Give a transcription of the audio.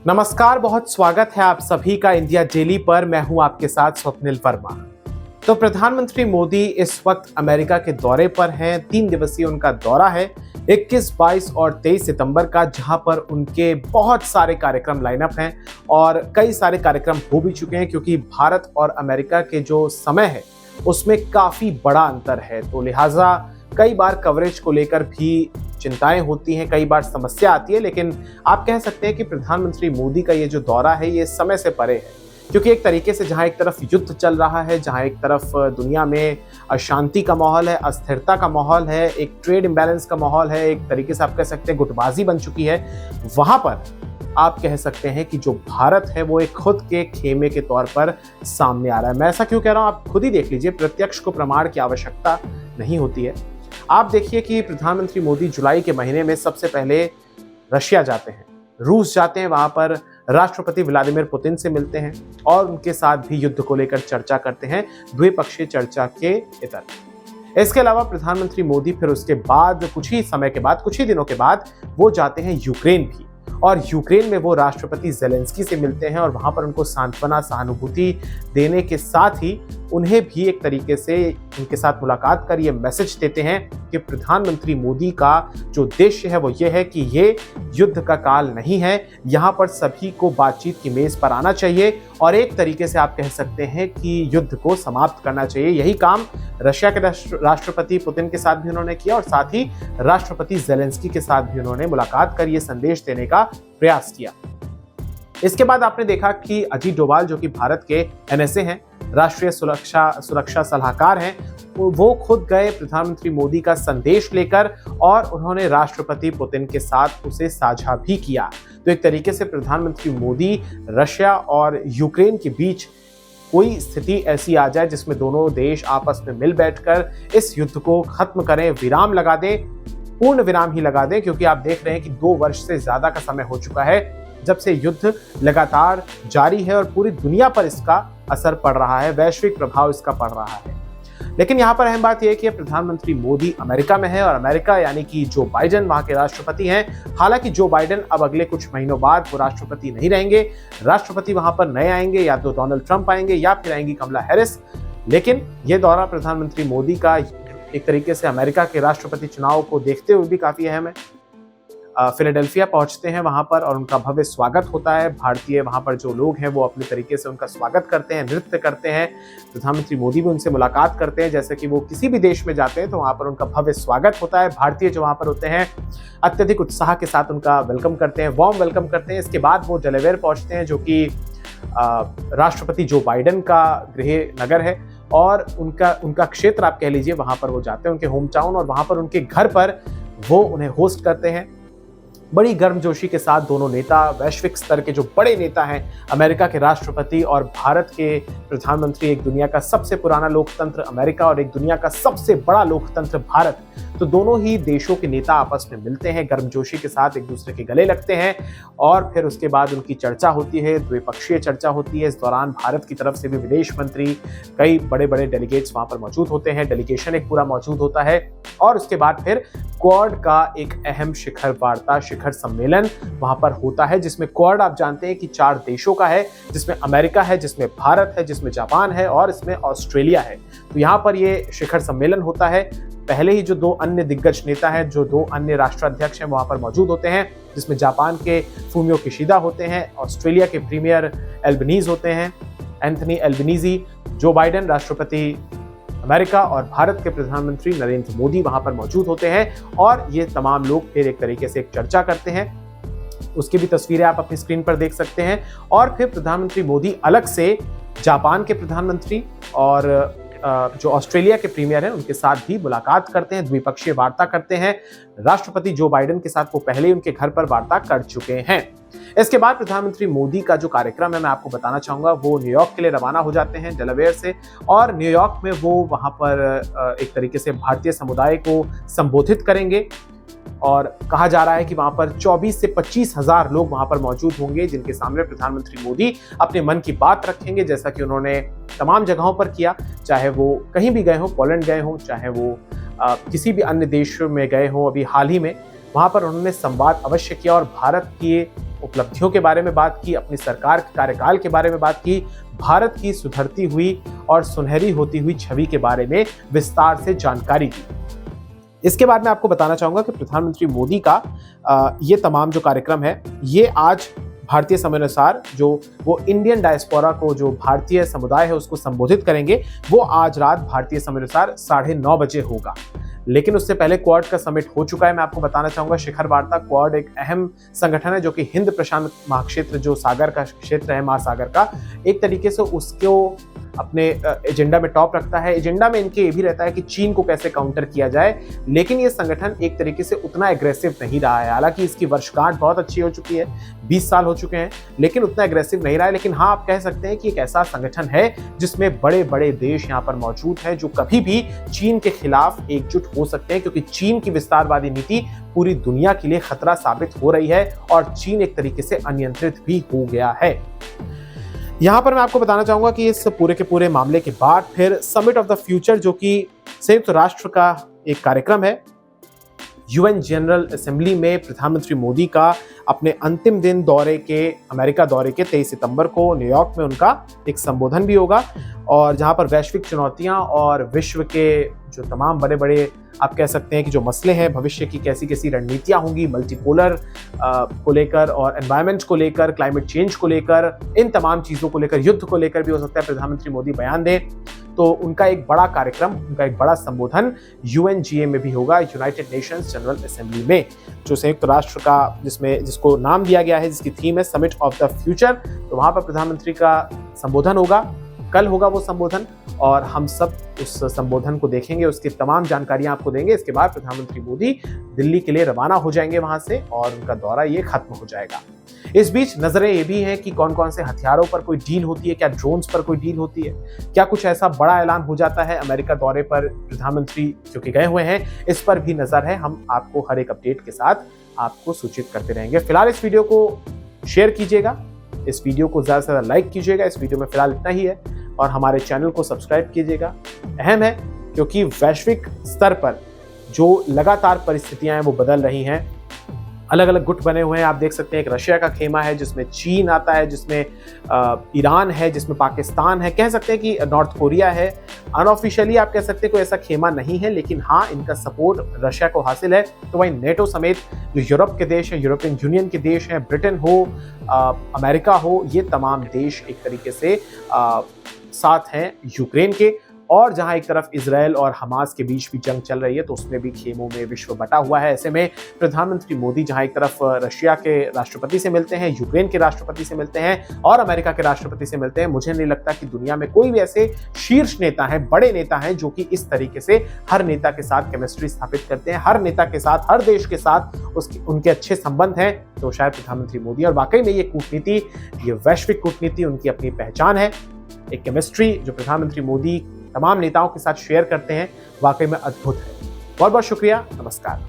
नमस्कार, बहुत स्वागत है आप सभी का इंडिया डेली पर। मैं हूं आपके साथ स्वप्निल वर्मा। तो प्रधानमंत्री मोदी इस वक्त अमेरिका के दौरे पर हैं। 3 दिवसीय उनका दौरा है 21, 22 और 23 सितंबर का, जहां पर उनके बहुत सारे कार्यक्रम लाइनअप हैं और कई सारे कार्यक्रम हो भी चुके हैं, क्योंकि भारत और अमेरिका के जो समय है उसमें काफी बड़ा अंतर है। तो लिहाजा कई बार कवरेज को लेकर भी चिंताएं होती हैं, कई बार समस्या आती है, लेकिन आप कह सकते हैं कि प्रधानमंत्री मोदी का ये जो दौरा है ये समय से परे है। क्योंकि एक तरीके से जहां एक तरफ युद्ध चल रहा है, जहां एक तरफ दुनिया में अशांति का माहौल है, अस्थिरता का माहौल है, एक ट्रेड इम्बैलेंस का माहौल है, एक तरीके से आप कह सकते हैं गुटबाजी बन चुकी है, वहां पर आप कह सकते हैं कि जो भारत है वो एक खुद के खेमे के तौर पर सामने आ रहा है। मैं ऐसा क्यों कह रहा हूं, आप खुद ही देख लीजिए। प्रत्यक्ष को प्रमाण की आवश्यकता नहीं होती है। आप देखिए कि प्रधानमंत्री मोदी जुलाई के महीने में सबसे पहले रशिया जाते हैं, रूस जाते हैं, वहां पर राष्ट्रपति व्लादिमीर पुतिन से मिलते हैं और उनके साथ भी युद्ध को लेकर चर्चा करते हैं, द्विपक्षीय चर्चा के इतर। इसके अलावा प्रधानमंत्री मोदी फिर उसके बाद कुछ ही दिनों के बाद वो जाते हैं यूक्रेन भी, और यूक्रेन में वो राष्ट्रपति ज़ेलेंस्की से मिलते हैं और वहां पर उनको सांत्वना, सहानुभूति देने के साथ ही उन्हें भी एक तरीके से उनके साथ मुलाकात कर ये मैसेज देते हैं कि प्रधानमंत्री मोदी का जो उद्देश्य है वो ये है कि ये युद्ध का काल नहीं है, यहाँ पर सभी को बातचीत की मेज पर आना चाहिए और एक तरीके से आप कह सकते हैं कि युद्ध को समाप्त करना चाहिए। यही काम रशिया के राष्ट्रपति पुतिन के साथ भी उन्होंने किया और साथ ही राष्ट्रपति ज़ेलेंस्की के साथ भी उन्होंने मुलाकात कर ये संदेश देने का प्रयास किया। इसके बाद आपने देखा कि अजीत डोभाल, जो कि भारत के एनएसए हैं, राष्ट्रीय सुरक्षा सलाहकार हैं, वो खुद गए प्रधानमंत्री मोदी का संदेश लेकर और उन्होंने राष्ट्रपति पुतिन के साथ उसे साझा भी किया। तो एक तरीके से प्रधानमंत्री मोदी रशिया और यूक्रेन के बीच कोई स्थिति ऐसी आ जाए जिसमें दोनों देश आपस में मिल बैठकर इस युद्ध को खत्म करें, विराम लगा दें, पूर्ण विराम ही लगा दें, क्योंकि आप देख रहे हैं कि 2 वर्ष से ज्यादा का समय हो चुका है जब से युद्ध लगातार जारी है और पूरी दुनिया पर इसका असर पड़ रहा है, वैश्विक प्रभाव इसका पड़ रहा है। लेकिन यहाँ पर अहम बात यह है कि प्रधानमंत्री मोदी अमेरिका में है और अमेरिका यानी कि जो बाइडेन वहां के राष्ट्रपति हैं। हालांकि जो बाइडेन अब अगले कुछ महीनों बाद वो राष्ट्रपति नहीं रहेंगे, राष्ट्रपति वहां पर नए आएंगे, या तो डोनाल्ड ट्रंप आएंगे या फिर आएंगी कमला हैरिस। लेकिन ये दौरा प्रधानमंत्री मोदी का एक तरीके से अमेरिका के राष्ट्रपति चुनाव को देखते हुए भी काफी अहम है। फिलाडेल्फिया पहुंचते हैं वहां पर और उनका भव्य स्वागत होता है। भारतीय वहां पर जो लोग हैं वो अपने तरीके से उनका स्वागत करते हैं, नृत्य करते हैं। प्रधानमंत्री मोदी भी उनसे मुलाकात करते हैं, जैसे कि वो किसी भी देश में जाते हैं तो वहां पर उनका भव्य स्वागत होता है। भारतीय जो वहां पर होते हैं अत्यधिक उत्साह के साथ उनका वेलकम करते हैं, वार्म वेलकम करते हैं। इसके बाद वो डेलावेयर पहुंचते हैं, जो कि राष्ट्रपति जो बाइडेन का गृह नगर है और उनका क्षेत्र आप कह लीजिए, वहां पर वो जाते हैं, उनके होम टाउन, और वहां पर उनके घर पर वो उन्हें होस्ट करते हैं। बड़ी गर्मजोशी के साथ दोनों नेता, वैश्विक स्तर के जो बड़े नेता हैं, अमेरिका के राष्ट्रपति और भारत के प्रधानमंत्री, एक दुनिया का सबसे पुराना लोकतंत्र अमेरिका और एक दुनिया का सबसे बड़ा लोकतंत्र भारत, तो दोनों ही देशों के नेता आपस में मिलते हैं, गर्मजोशी के साथ एक दूसरे के गले लगते हैं और फिर उसके बाद उनकी चर्चा होती है, द्विपक्षीय चर्चा होती है। इस दौरान भारत की तरफ से भी विदेश मंत्री, कई बड़े बड़े डेलीगेट्स वहां पर मौजूद होते हैं, डेलीगेशन एक पूरा मौजूद होता है और उसके बाद फिर क्वाड का एक अहम शिखर सम्मेलन वहां पर होता है, जिसमें क्वाड आप जानते हैं कि 4 देशों का है, जिसमें अमेरिका है, जिसमें भारत है, जिसमें जापान है और इसमें ऑस्ट्रेलिया है। तो यहाँ पर ये शिखर सम्मेलन होता है। पहले ही जो 2 अन्य दिग्गज नेता हैं, जो 2 अन्य राष्ट्राध्यक्ष हैं, वहां पर मौजूद होते हैं, जिसमें जापान के फूमियो किशिदा होते हैं, ऑस्ट्रेलिया के प्रीमियर एल्बनीज होते हैं, एंथनी एल्बनीजी, जो बाइडेन राष्ट्रपति अमेरिका और भारत के प्रधानमंत्री नरेंद्र मोदी वहां पर मौजूद होते हैं और ये तमाम लोग फिर एक तरीके से एक चर्चा करते हैं। उसकी भी तस्वीरें आप अपनी स्क्रीन पर देख सकते हैं। और फिर प्रधानमंत्री मोदी अलग से जापान के प्रधानमंत्री और जो ऑस्ट्रेलिया के प्रीमियर हैं उनके साथ भी मुलाकात करते हैं, द्विपक्षीय वार्ता करते हैं। राष्ट्रपति जो बाइडेन के साथ वो पहले ही उनके घर पर वार्ता कर चुके हैं। इसके बाद प्रधानमंत्री मोदी का जो कार्यक्रम है मैं आपको बताना चाहूंगा, वो न्यूयॉर्क के लिए रवाना हो जाते हैं डेलावेयर से और न्यूयॉर्क में वो वहां पर एक तरीके से भारतीय समुदाय को संबोधित करेंगे और कहा जा रहा है कि वहां पर 24 से 25 हजार लोग वहां पर मौजूद होंगे, जिनके सामने प्रधानमंत्री मोदी अपने मन की बात रखेंगे, जैसा कि उन्होंने तमाम जगहों पर किया, चाहे वो कहीं भी गए हों, पोलैंड गए हों, चाहे वो किसी भी अन्य देश में गए हों। अभी हाल ही में वहां पर उन्होंने संवाद अवश्य किया और भारत की उपलब्धियों के बारे में बात की, अपनी सरकार के कार्यकाल के बारे में बात की, भारत की सुधरती हुई और सुनहरी होती हुई छवि के बारे में विस्तार से जानकारी दी। इसके बाद मैं आपको बताना चाहूंगा कि प्रधानमंत्री मोदी का ये तमाम जो कार्यक्रम है, ये आज भारतीय समय अनुसार जो वो इंडियन डायस्पोरा को, जो भारतीय समुदाय है, उसको संबोधित करेंगे, वो आज रात भारतीय समय अनुसार 9:30 बजे होगा। लेकिन उससे पहले क्वाड का समिट हो चुका है। मैं आपको बताना चाहूंगा शिखर वार्ता, क्वाड एक अहम संगठन है जो कि हिंद प्रशांत महाक्षेत्र, जो सागर का क्षेत्र है, महासागर का, एक तरीके से उसको अपने एजेंडा में टॉप रखता है। एजेंडा में इनके ये भी रहता है कि चीन को कैसे काउंटर किया जाए, लेकिन ये संगठन एक तरीके से उतना एग्रेसिव नहीं रहा है। हालांकि इसकी वर्षगांठ बहुत अच्छी हो चुकी है, 20 साल हो चुके हैं, लेकिन उतना एग्रेसिव नहीं रहा है। लेकिन हाँ, आप कह सकते हैं कि एक ऐसा संगठन है जिसमें बड़े बड़े देश यहाँ पर मौजूद हैं जो कभी भी चीन के खिलाफ एकजुट हो सकते हैं, क्योंकि चीन की विस्तारवादी नीति पूरी दुनिया के लिए खतरा साबित हो रही है और चीन एक तरीके से अनियंत्रित भी हो गया है। यहां पर मैं आपको बताना चाहूंगा कि इस पूरे के पूरे मामले के बाद फिर समिट ऑफ द फ्यूचर, जो कि संयुक्त राष्ट्र का एक कार्यक्रम है, यूएन जनरल असेंबली में प्रधानमंत्री मोदी का अपने अंतिम दिन दौरे के, अमेरिका दौरे के 23 सितंबर को न्यूयॉर्क में उनका एक संबोधन भी होगा, और जहां पर वैश्विक चुनौतियां और विश्व के जो तमाम बड़े बड़े, आप कह सकते हैं कि जो मसले हैं, भविष्य की कैसी कैसी रणनीतियां होंगी, मल्टीपोलर को लेकर और एनवायरनमेंट को लेकर, क्लाइमेट चेंज को लेकर, इन तमाम चीज़ों को लेकर, युद्ध को लेकर भी हो सकता है प्रधानमंत्री मोदी बयान दें। तो उनका एक बड़ा कार्यक्रम, उनका एक बड़ा संबोधन यूएनजीए में भी होगा, यूनाइटेड नेशंस जनरल असेंबली में, जो संयुक्त राष्ट्र का, जिसको नाम दिया गया है, जिसकी थीम है समिट ऑफ द फ्यूचर। तो वहां पर प्रधानमंत्री का संबोधन होगा, कल होगा वो संबोधन, और हम सब उस संबोधन को देखेंगे, उसकी तमाम जानकारियां आपको देंगे। इसके बाद प्रधानमंत्री मोदी दिल्ली के लिए रवाना हो जाएंगे वहां से, और उनका दौरा ये खत्म हो जाएगा। इस बीच नजरें ये भी हैं कि कौन कौन से हथियारों पर कोई डील होती है, क्या ड्रोन्स पर कोई डील होती है, क्या कुछ ऐसा बड़ा ऐलान हो जाता है अमेरिका दौरे पर प्रधानमंत्री जो कि गए हुए हैं, इस पर भी नजर है। हम आपको हर एक अपडेट के साथ आपको सूचित करते रहेंगे। फिलहाल इस वीडियो को शेयर कीजिएगा, इस वीडियो को ज्यादा से ज्यादा लाइक कीजिएगा। इस वीडियो में फिलहाल इतना ही है, और हमारे चैनल को सब्सक्राइब कीजिएगा। अहम है, क्योंकि वैश्विक स्तर पर जो लगातार परिस्थितियां हैं वो बदल रही हैं, अलग अलग गुट बने हुए हैं। आप देख सकते हैं एक रशिया का खेमा है, जिसमें चीन आता है, जिसमें ईरान है, जिसमें पाकिस्तान है, कह सकते हैं कि नॉर्थ कोरिया है। अनऑफिशियली आप कह सकते हैं कोई ऐसा खेमा नहीं है, लेकिन हाँ, इनका सपोर्ट रशिया को हासिल है। तो वहीं नेटो समेत जो यूरोप के देश हैं, यूरोपियन यूनियन के देश हैं, ब्रिटेन हो, अमेरिका हो, ये तमाम देश एक तरीके से साथ हैं यूक्रेन के। और जहां एक तरफ इजराइल और हमास के बीच भी जंग चल रही है, तो उसमें भी खेमों में विश्व बटा हुआ है। ऐसे में प्रधानमंत्री मोदी जहां एक तरफ रशिया के राष्ट्रपति से मिलते हैं, यूक्रेन के राष्ट्रपति से मिलते हैं और अमेरिका के राष्ट्रपति से मिलते हैं, मुझे नहीं लगता कि दुनिया में कोई भी ऐसे शीर्ष नेता हैं, बड़े नेता हैं, जो कि इस तरीके से हर नेता के साथ केमिस्ट्री स्थापित करते हैं, हर नेता के साथ, हर देश के साथ उनके अच्छे संबंध हैं। तो शायद प्रधानमंत्री मोदी, और वाकई में ये कूटनीति, ये वैश्विक कूटनीति, उनकी अपनी पहचान है। एक केमिस्ट्री जो प्रधानमंत्री मोदी तमाम नेताओं के साथ शेयर करते हैं, वाकई में अद्भुत है। बहुत बहुत शुक्रिया, नमस्कार।